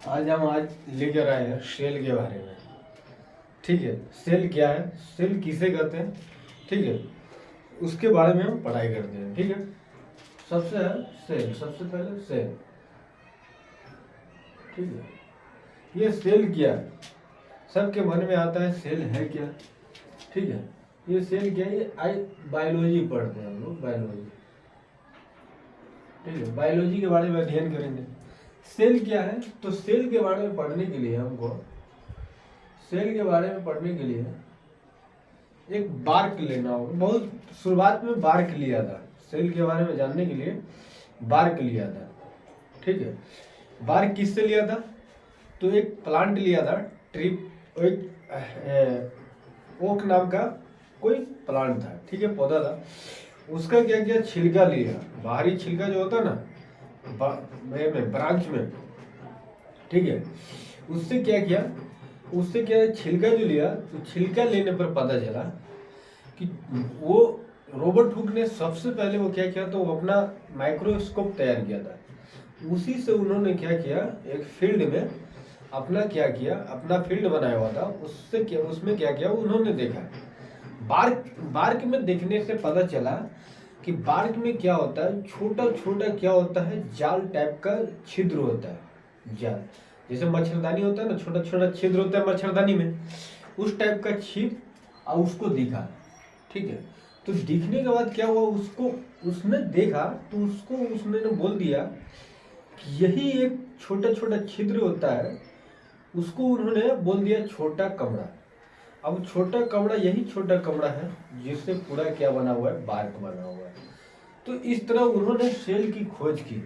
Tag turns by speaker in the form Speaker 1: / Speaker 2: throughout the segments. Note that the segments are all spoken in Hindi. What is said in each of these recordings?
Speaker 1: आज लेकर आए हैं सेल के बारे में। ठीक है, सेल क्या है, सेल किसे कहते हैं, ठीक है, उसके बारे में हम पढ़ाई करते हैं। ठीक है, सबसे है सेल, सबसे पहले सेल। ठीक है, ये सेल क्या है, सबके मन में आता है सेल है क्या। ठीक है, ये सेल क्या है, ये बायोलॉजी पढ़ते हैं हम लोग, बायोलॉजी। ठीक है, बायोलॉजी के बारे में अध्ययन करेंगे। सेल क्या है, तो सेल के बारे में पढ़ने के लिए हमको, सेल के बारे में पढ़ने के लिए एक बार्क लेना होगा। बहुत शुरुआत में बार्क लिया था, सेल के बारे में जानने के लिए बार्क लिया था। ठीक है, बार्क किससे लिया था, तो एक प्लांट लिया था, एक ओक नाम का कोई प्लांट था। ठीक है, पौधा था, उसका क्या किया, छिलका लिया, बाहरी छिलका जो होता है ना ब्रांच में। ठीक है, उससे क्या किया, उससे क्या छिलका जो लिया, तो छिलका लेने पर पता चला कि वो रॉबर्ट हुक ने सबसे पहले वो क्या किया, तो वो अपना माइक्रोस्कोप तैयार किया था। उसी से उन्होंने क्या किया, एक फील्ड में अपना क्या किया, अपना फील्ड बनाया हुआ था, उससे क्या, उसमें क्या किया उन्होंने देखा। बार्क में देखने से पता चला कि बार्क में क्या होता है, छोटा छोटा क्या होता है, जाल टाइप का छिद्र होता है। जाल जैसे मच्छरदानी होता है ना, छोटा छोटा छिद्र होता है मच्छरदानी में, उस टाइप का छिद्र, और उसको दिखा। ठीक है, तो दिखने के बाद क्या हुआ, उसको उसने देखा, तो उसको उसने बोल दिया कि यही एक छोटा छोटा छिद्र होता है, उसको उन्होंने बोल दिया छोटा कमरा। अब छोटा कमरा, यही छोटा कमरा है जिससे पूरा क्या बना हुआ है, बार्क बना हुआ है। तो इस तरह उन्होंने सेल की खोज की,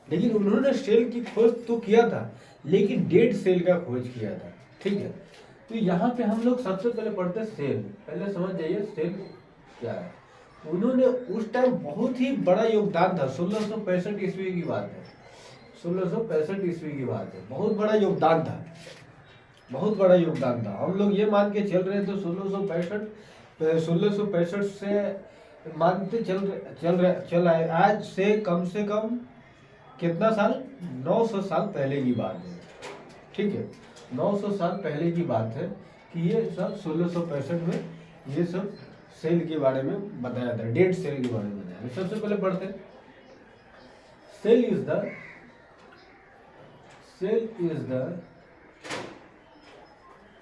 Speaker 1: लेकिन उन्होंने सेल की खोज तो किया था, लेकिन डेड सेल का खोज किया था। ठीक है, तो यहाँ पे हम लोग सबसे पहले पढ़ते हैं सेल। पहले समझ जाइए सेल क्या है। उन्होंने उस टाइम बहुत ही बड़ा योगदान था, 1665 ईस्वी की बात है, 1665 ईस्वी की बात है, बहुत बड़ा योगदान था, बहुत बड़ा योगदान था। हम लोग ये मान के चल रहे थे 1665 से मानते चल आए, आज से कम कितना साल, 900 साल पहले की बात है। ठीक है, 900 साल पहले की बात है कि ये सब 1665 में ये सब सेल के बारे में बताया था, डेड सेल के बारे में बताया। सबसे पहले पढ़ते हैं, cell is the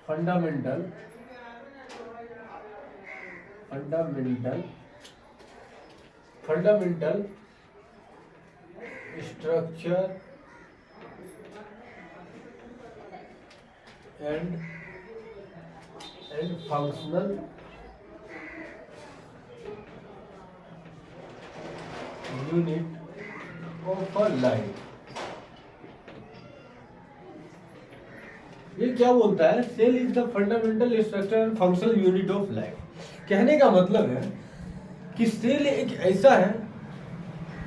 Speaker 1: fundamental structure and functional unit of a life। ये क्या बोलता है, cell is the fundamental structure and functional unit of life. कहने का मतलब है कि सेल एक ऐसा है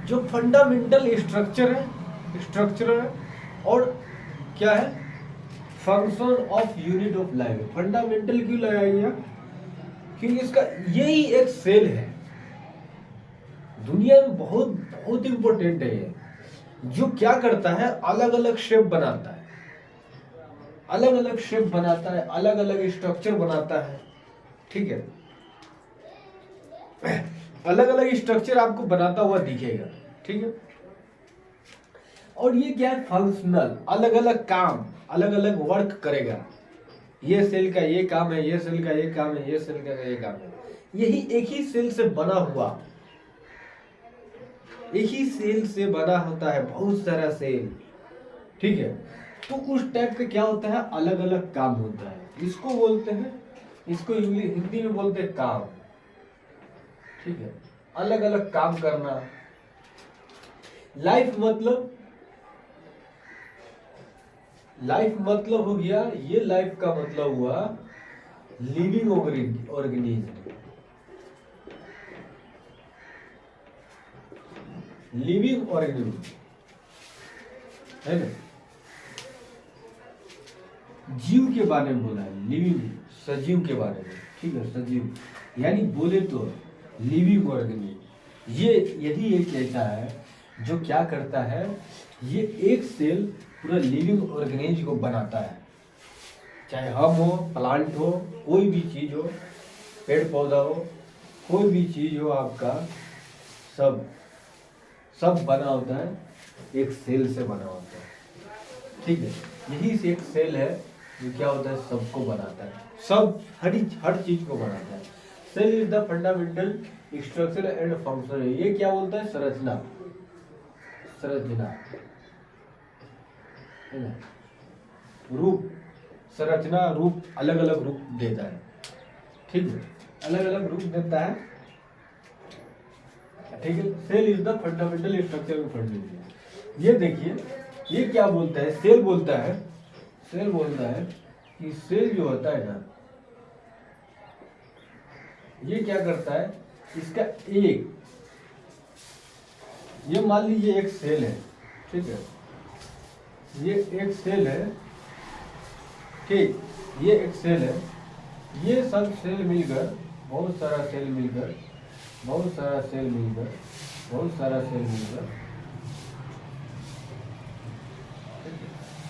Speaker 1: जो फंडामेंटल स्ट्रक्चर है और क्या है, function of unit of life. Fundamental क्यों लगाया गया, क्योंकि इसका यही एक सेल है, दुनिया में बहुत बहुत इंपॉर्टेंट है ये, जो क्या करता है, अलग अलग शेप बनाता है, अलग अलग शेप बनाता है, अलग अलग स्ट्रक्चर बनाता है। ठीक है, अलग अलग स्ट्रक्चर आपको बनाता हुआ दिखेगा। ठीक है, और ये क्या है, फंक्शनल, अलग अलग काम, अलग अलग वर्क करेगा। ये सेल का ये काम है, ये सेल का ये काम है, ये सेल का ये काम है। यही एक ही सेल से बना हुआ, एक ही सेल से बना होता है बहुत सारा सेल। ठीक है, तो उस टाइप का क्या होता है, अलग अलग काम होता है। इसको बोलते हैं, इसको हिंदी में बोलते हैं काम। ठीक है, अलग अलग काम करना। लाइफ मतलब हो गया, ये लाइफ का मतलब हुआ लिविंग ऑर्गेनिज्म। लिविंग ऑर्गेनिज्म है ना, जीव के बारे में बोला है, लिविंग, सजीव के बारे में। ठीक है, सजीव यानी बोले तो लिविंग ऑर्गेनिज्म, ये यही एक ऐसा है जो क्या करता है, ये एक सेल पूरा लिविंग ऑर्गेनिज्म को बनाता है। चाहे हम हो, प्लांट हो, कोई भी चीज हो, पेड़ पौधा हो, कोई भी चीज हो आपका, सब सब बना होता है एक सेल से बना होता है। ठीक है, यही से एक सेल है जो क्या होता है, सबको बनाता है, सब हर चीज को बनाता है। Cell is the fundamental structure and function. ये क्या बोलता है, संरचना, संरचना है ना, रूप, संरचना, रूप, अलग अलग रूप देता है। ठीक है, अलग अलग रूप देता है। ठीक है, cell is the fundamental structure and function. ये देखिए, ये क्या बोलता है, सेल बोलता है, सेल बोलता है कि सेल जो होता है ना, ये क्या करता है, इसका एक, ये मान लीजिए एक सेल है, ठीक है, ये एक सेल है, ठीक, ये एक सेल है, ये सब सेल मिलकर, बहुत सारा सेल मिलकर, बहुत सारा सेल मिलकर, बहुत सारा सेल मिलकर,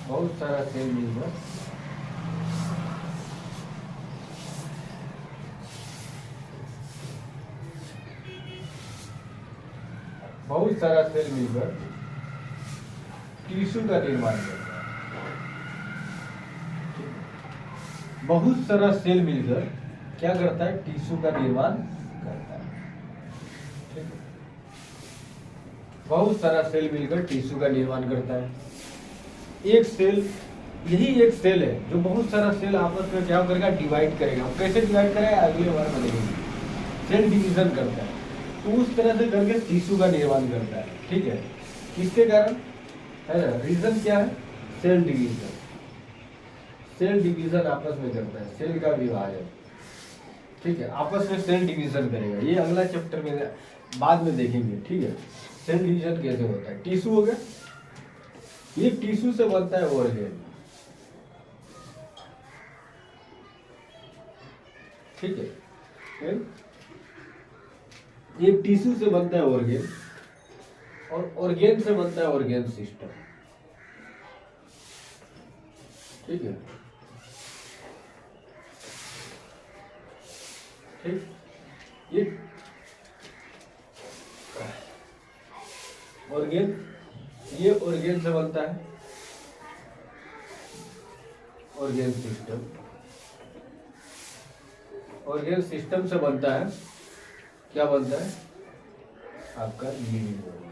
Speaker 1: बहुत सारा सेल मिलकर बहुत सारा सेल मिलकर टिश्यू का निर्माण करता है। बहुत सारा सेल मिलकर क्या करता है, टिश्यू का निर्माण करता है। ठीक है, बहुत सारा सेल मिलकर टिश्यू का निर्माण करता है। एक सेल, यही एक सेल है जो बहुत सारा सेल आपस में क्या करेगा, डिवाइड करेगा। कैसे डिवाइड करेगा, अगले बार में देखेंगे। सेल डिवीजन करता है, तो उस तरह से करके टिश्यू का निर्माण करता है। ठीक है, किसके कारण है ना, रीजन क्या है, सेल डिवीजन। सेल डिवीजन आपस में करता है, सेल का विभाजन। ठीक है, आपस में सेल डिवीजन करेगा, ये अगला चैप्टर में बाद में देखेंगे। ठीक है, सेल डिवीजन कैसे होता है। टिश्यू हो गया, ये टिश्यू से बनता है ऑर्गेन। ठीक है, ये टिश्यू से बनता है ऑर्गेन, और ऑर्गेन से बनता है ऑर्गेन सिस्टम। ठीक है, ठीक, ये ऑर्गेन, ये ऑर्गेन से बनता है ऑर्गेन सिस्टम। ऑर्गेन सिस्टम से बनता है, क्या बनता है आपका लिविंग ऑर्गेन।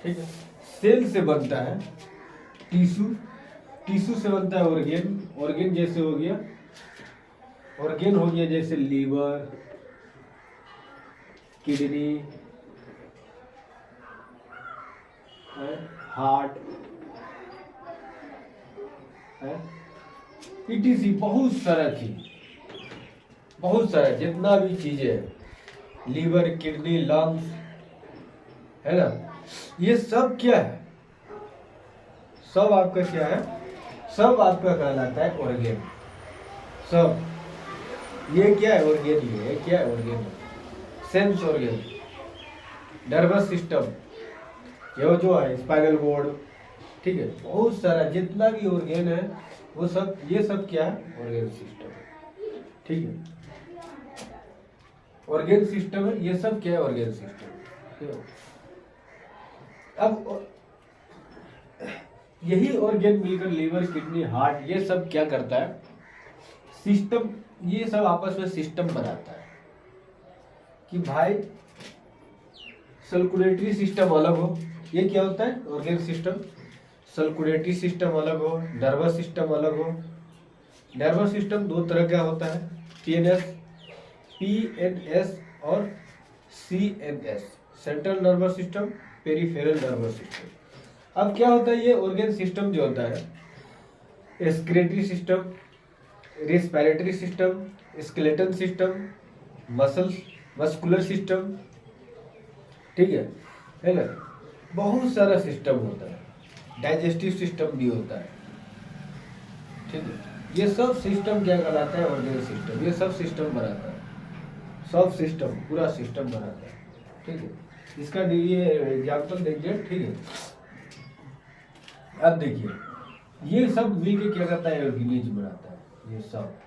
Speaker 1: ठीक है, सेल से बनता है टिश्यू, टिश्यू से बनता है ऑर्गेन। ऑर्गेन जैसे हो गया, ऑर्गेन हो गया जैसे लीवर, किडनी, हार्ट है, इटीसी, बहुत सारा चीज, बहुत सारा जितना भी चीजें है, लीवर, किडनी, लंग्स, है ना, ये सब क्या है, सब आपका क्या है, सब आपका कहलाता है ऑर्गेन। सब ये क्या है, ऑर्गेन, ये क्या है, organ, sense organ, nervous system, ये जो है स्पाइनल कॉर्ड। ठीक है, बहुत सारा जितना भी ऑर्गेन है वो सब, ये सब क्या है, ऑर्गेन सिस्टम। ठीक है, ऑर्गेन सिस्टम है, ये सब क्या है, ऑर्गेन सिस्टम। अब यही ऑर्गेन मिलकर लीवर, किडनी, हार्ट, ये सब क्या करता है, सिस्टम, ये सब आपस में सिस्टम बनाता है कि भाई सर्कुलेटरी सिस्टम अलग हो। ये क्या होता है, ऑर्गेन सिस्टम। सर्कुलेटरी सिस्टम अलग हो, नर्वस सिस्टम अलग हो। नर्वस सिस्टम दो तरह का होता है, पीएनएस और CNS, central nervous system, peripheral nervous system. अब क्या होता है, ये ऑर्गेन सिस्टम जो होता है, excretory system, respiratory system, skeleton system, muscular system. ठीक है ना, बहुत सारा सिस्टम होता है, डाइजेस्टिव सिस्टम भी होता है। ठीक है, ये सब सिस्टम क्या कहलाता है, ऑर्गेन सिस्टम, ये सब सिस्टम बनाता है। सब सिस्टम, पूरा सिस्टम बनाता है, ठीक है। इसका ये एग्जाम्पल देखिए, ठीक है। अब देखिए ये सब मिलके क्या करता है, ऑर्गेनिज्म बनाता है। ये सब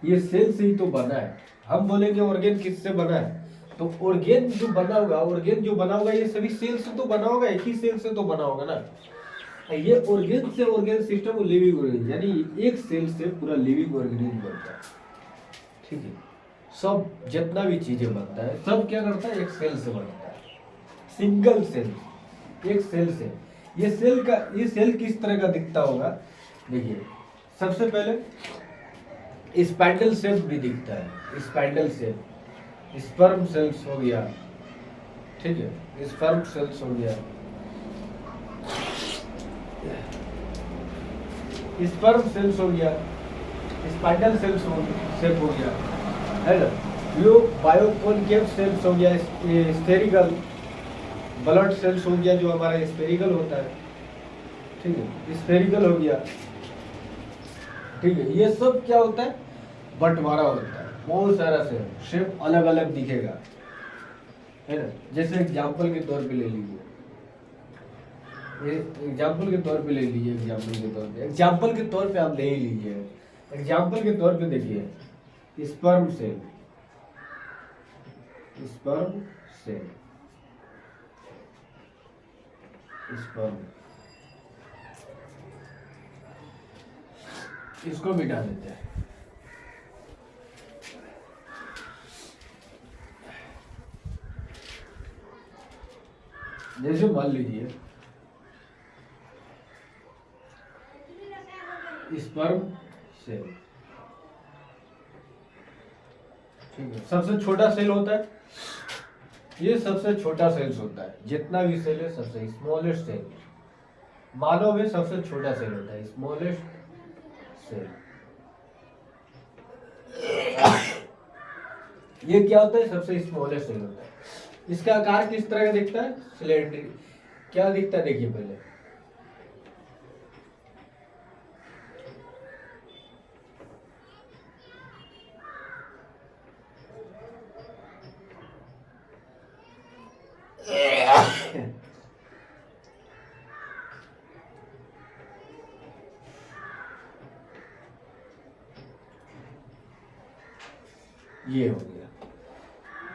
Speaker 1: ये सेल से ही तो बना है। हम बोलेंगे ऑर्गेन किससे बना है, तो ऑर्गेन जो बना होगा, ऑर्गेन जो बना होगा ये सभी सेल से तो बना होगा, एक ही सेल से तो बना होगा ना। ये ऑर्गेन से ऑर्गेन सिस्टम लिविंग ऑर्गेनिज्म, यानी एक सेल से पूरा लिविंग ऑर्गेनिज्म बनता है, ठीक है। सब जितना भी चीजें बनता है सब क्या करता है, एक सेल से बनता है, सिंगल सेल, एक सेल से। ये सेल किस तरह का दिखता होगा, देखिए सबसे पहले स्पाइंडल सेल भी दिखता है, स्पाइंडल सेल, स्पर्म सेल्स हो गया, ठीक है, स्पर्म सेल्स हो गया, स्पर्म सेल्स हो गया, स्पाइंडल सेल्स हो गया, है ना। यो बायोकॉन्केव सेल्स हो गया, स्फेरिकल ब्लड सेल्स हो गया जो हमारा स्फेरिकल होता है, ठीक है, स्फेरिकल हो गया, ठीक है। ये सब क्या होता है, बंटवारा होता है, बहुत सारा सेल, शेप अलग अलग दिखेगा, है ना। जैसे एग्जाम्पल के तौर पे ले लीजिए, एग्जाम्पल के तौर पे ले लीजिए, एग्जाम्पल के तौर पे आप ले ही लीजिए। एग्जाम्पल के तौर पे देखिए, sperm cell, sperm cell, sperm, इसको मिटा देते हैं। जैसे मान लीजिए स्पर्म सेल, ठीक है, सबसे छोटा सेल होता है, ये सबसे छोटा सेल्स होता है, जितना भी सेल है सबसे स्मॉलेस्ट सेल, मानव में सबसे छोटा सेल होता है, स्मॉलेस्ट सेल। ये क्या होता है, सबसे स्मॉलेस्ट सेल होता है। इसका आकार किस तरह का दिखता है, सिलेंडर, क्या दिखता है, देखिए पहले ये हो गया,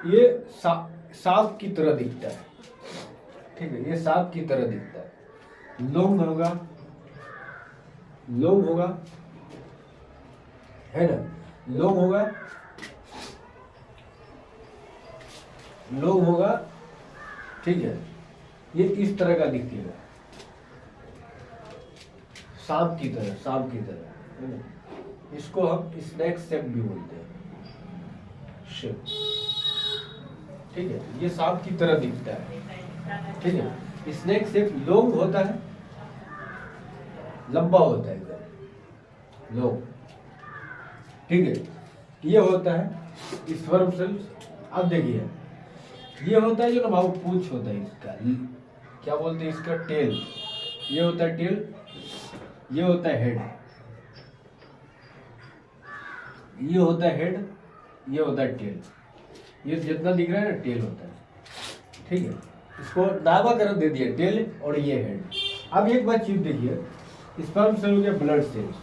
Speaker 1: ये सांप की तरह दिखता है, ठीक है, ये सांप की तरह दिखता है। लोम होगा, लोम होगा, है ना, लोम होगा, लोम होगा, ठीक है। ये इस तरह का दिखेगा, सांप की तरह, सांप की तरह, है ना। इसको हम स्नैक शेप भी बोलते हैं, शेप, ठीक है। ये सांप की तरह दिखता है, ठीक है। स्नैक शेप लॉन्ग होता है, लंबा होता है एकदम लॉन्ग, ठीक है। ये होता है स्पर्म सेल्स। अब देखिए ये होता है जो ना बाबू पूंछ होता है इसका, क्या बोलते हैं इसका, टेल। ये होता है टेल, ये होता है हेड, ये होता है हेड, ये होता है टेल। ये जितना दिख रहा है ना टेल होता है, ठीक है। इसको नामकरण दे दिया टेल और ये हेड। अब एक बात चीज देखिए, स्पर्म सेल हो गया ब्लड सेल्स,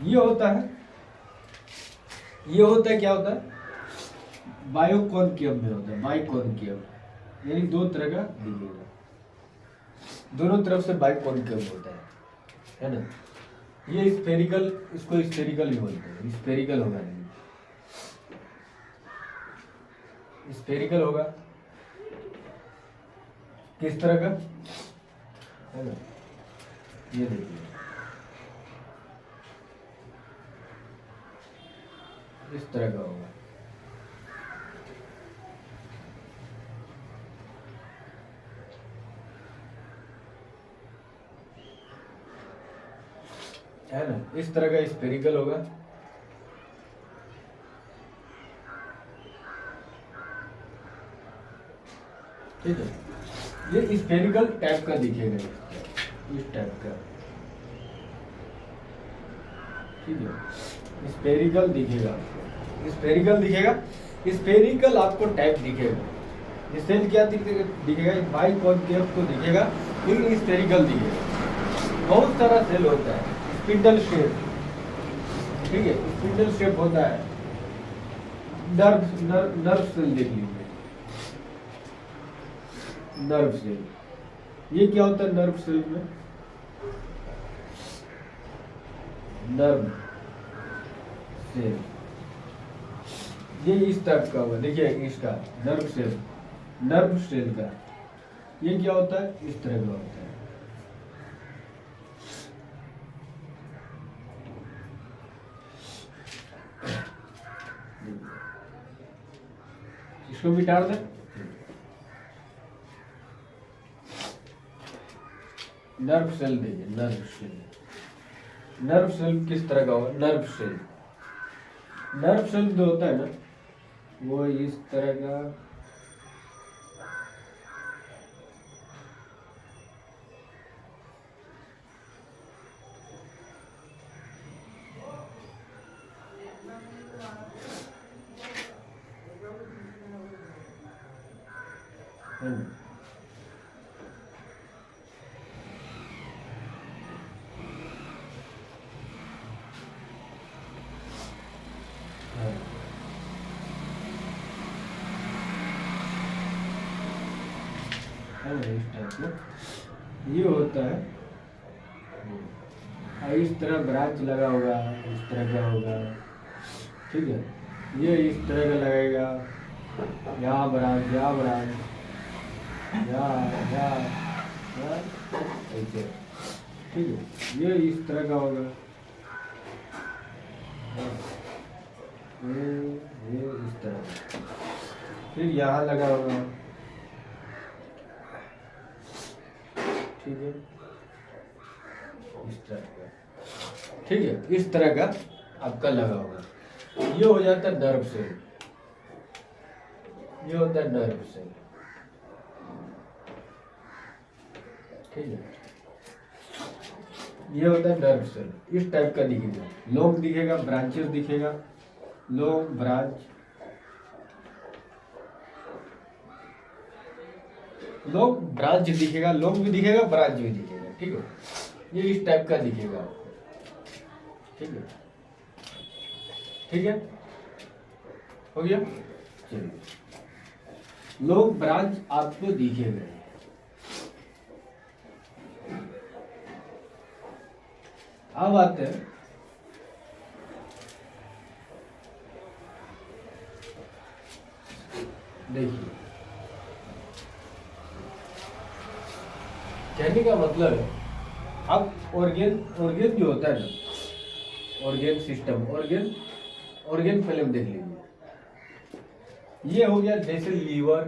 Speaker 1: ये होता है, ये होता है, क्या होता है, बायोकॉन्केव में होता है, बायोकॉन्केव, यानी दो तरह का दिखेगा, दोनों तरफ से बायोकॉन्केव होता है ना। ये स्फेरिकल, इसको स्फेरिकल भी बोलते हैं, स्फेरिकल होगा, नहीं स्फेरिकल होगा, किस तरह का, है ना, ये देखिए इस तरह का होगा, है ना, इस तरह का स्फेरिकल होगा, ठीक है। ये स्फेरिकल टाइप का दिखेगा, इस टाइप का, ठीक है। स्पेरिकल दिखेगा, स्पेरिकल दिखेगा, स्पेरिकल आपको टाइप दिखेगा। ये सेल क्या दिखेगा, बाइकॉन्केव तो दिखेगा, लेकिन स्पेरिकल दिखेगा। बहुत सारा सेल होता है, स्पिंडल शेप, ठीक है, स्पिंडल शेप होता है। नर्व सेल देख लीजिए, नर्व सेल, ये क्या होता है नर्व सेल में, नर्व सेल, ये इस टाइप का होगा। देखिए इसका नर्व सेल, नर्व सेल का ये क्या होता है, इस तरह का होता है। इसको भी टाड़ दें। नर्व सेल देखिए, नर्व सेल, नर्व सेल किस तरह का होगा, नर्व सेल, नर्व सेल जो होता है ना वो इस तरह का, है ना, इस टाइप का ये होता है। इस तरह ब्रांच लगा होगा, इस तरह का होगा, ठीक है, ये इस तरह का लगेगा, यहाँ ब्रांच, यहाँ ब्रांच, यहाँ ऐसे, ठीक है, ये इस तरह का होगा, ये इस तरह, फिर यहाँ लगा होगा, ठीक है, इस तरह का, ठीक है, इस तरह का आपका लगा होगा। ये हो जाता है नर्व सेल, ये होता है नर्व सेल, ठीक है, ये होता है नर्व सेल, इस टाइप का दिखेगा। लॉन्ग दिखेगा, ब्रांचेस दिखेगा, लॉन्ग ब्रांच, लॉन्ग ब्रांच दिखेगा, लॉन्ग भी दिखेगा, ब्रांच भी दिखेगा, ठीक है, ये इस टाइप का दिखेगा आपको, ठीक है, ठीक है, हो गया। चलिए, लॉन्ग ब्रांच आपको दिखेगा। अब आते हैं देखिए, कहने का मतलब है अब ऑर्गेन, ऑर्गेन जो होता है ना, organ system, organ, organ film देख लीजिए। ये हो गया जैसे लीवर,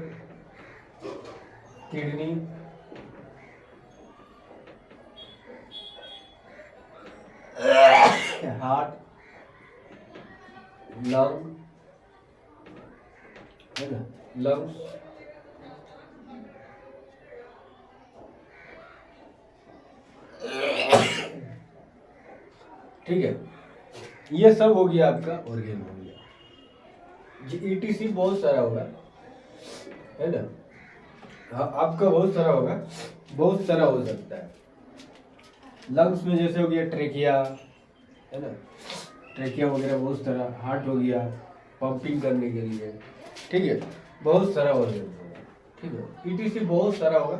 Speaker 1: किडनी, हार्ट, लंग, है ना, लंग्स, ठीक है, ये सब हो गया आपका ऑर्गेन हो गया। ईटीसी बहुत सारा होगा, है ना, हाँ आपका बहुत सारा होगा, बहुत सारा हो सकता है। लंग्स में जैसे हो गया ट्रेकिया, है ना, ट्रेकिया वगैरह बहुत सारा, हार्ट हो गया पंपिंग करने के लिए, ठीक है, बहुत सारा ऑर्गन होगा, ठीक है, ईटीसी बहुत सारा होगा,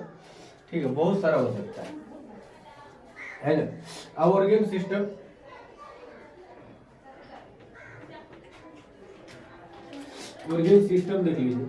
Speaker 1: ठीक है, बहुत सारा हो सकता है ना। अब ऑर्गन सिस्टम, ऑर्गन सिस्टम देख लीजिए।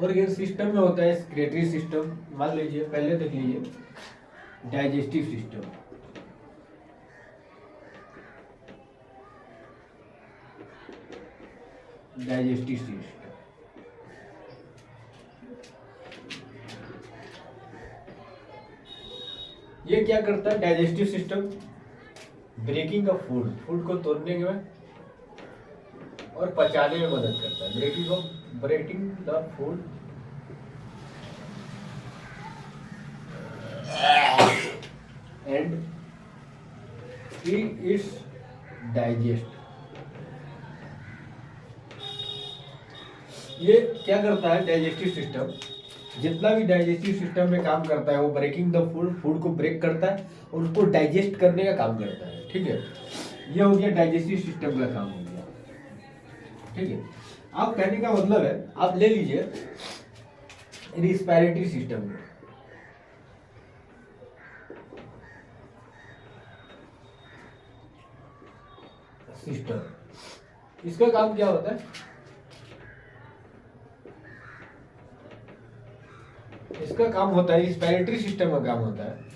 Speaker 1: ऑर्गन सिस्टम में होता है सेक्रेटरी सिस्टम, मान लीजिए, पहले देख लीजिए डाइजेस्टिव सिस्टम, डाइजेस्टिव सिस्टम, ये क्या करता है digestive system, breaking off food, food को तोड़ने के बाद और पचाने में मदद करता है। Breaking the food and its digest. ये क्या करता है, डाइजेस्टिव सिस्टम, जितना भी डाइजेस्टिव सिस्टम में काम करता है वो ब्रेकिंग द फूड को ब्रेक करता है और उसको डाइजेस्ट करने का काम करता है। ठीक है, ये हो गया डाइजेस्टिव सिस्टम का काम हो गया। ठीक है, आप कहने का मतलब है, आप ले लीजिए रिस्पिरेटरी सिस्टम में। सिस्टम, इसका काम क्या होता है, इसका काम होता है, रिस्पिरेटरी सिस्टम का काम होता है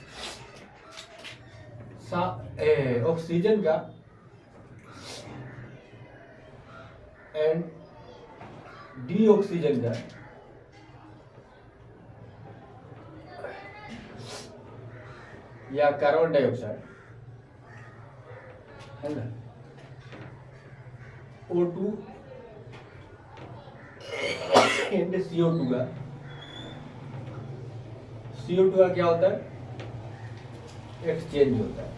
Speaker 1: ऑक्सीजन का एंड डीऑक्सीजन का या कार्बन डाइऑक्साइड है ना, O2 एंड CO2 का। CO2 का क्या होता है, एक्सचेंज होता है,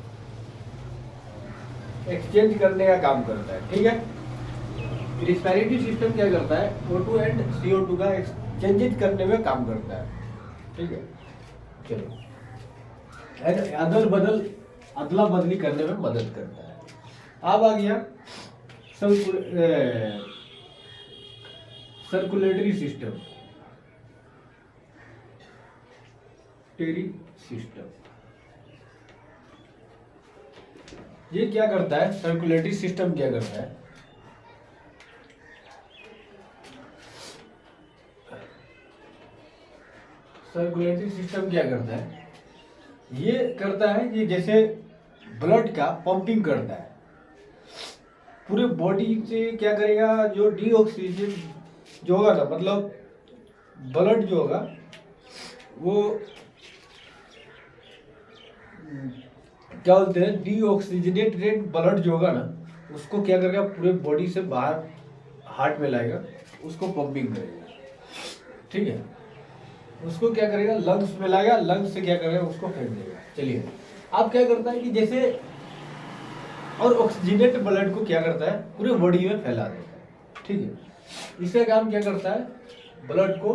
Speaker 1: एक्सचेंज करने का काम करता है। ठीक है, रिस्पिरेटरी सिस्टम क्या करता है, O2 एंड CO2 का एक्सचेंज करने में काम करता है। ठीक है, चलो, अदला बदली करने में मदद करता है। अब आ गया सर्कुलेटरी सिस्टम, सिस्टम। ये क्या करता है, सर्कुलेटरी सिस्टम क्या करता है, सर्कुलेटरी सिस्टम क्या करता है, ये करता है कि जैसे ब्लड का पंपिंग करता है पूरे बॉडी से। क्या करेगा, जो डीऑक्सीजन जो होगा ना, मतलब ब्लड जो होगा वो क्या बोलते हैं, डीऑक्सीजनेटेड ब्लड जो होगा ना, उसको क्या करेगा, पूरे बॉडी से बाहर हार्ट में लाएगा, उसको पंपिंग करेगा। ठीक है, उसको क्या करेगा, लंग्स में लाएगा, लंग्स से क्या करेगा, उसको फेंक देगा। चलिए, अब क्या करता है कि जैसे, और ऑक्सीजनेट ब्लड को क्या करता है, पूरे बॉडी में फैला देता है। ठीक है, इसका काम क्या करता है, ब्लड को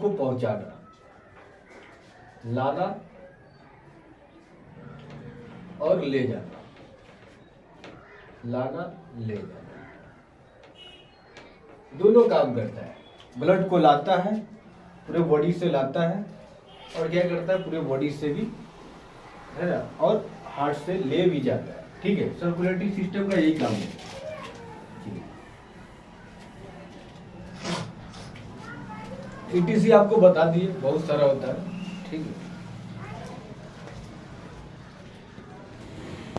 Speaker 1: पहुंचाना, लाना और ले जाना, दोनों काम करता है। ब्लड को लाता है, पूरे बॉडी से लाता है, और क्या करता है, पूरे बॉडी से भी, है ना, और हार्ट से ले भी जाता है। ठीक है, सर्कुलेटरी सिस्टम का यही काम है। ETC आपको बता दिए, बहुत सारा होता है। ठीक है।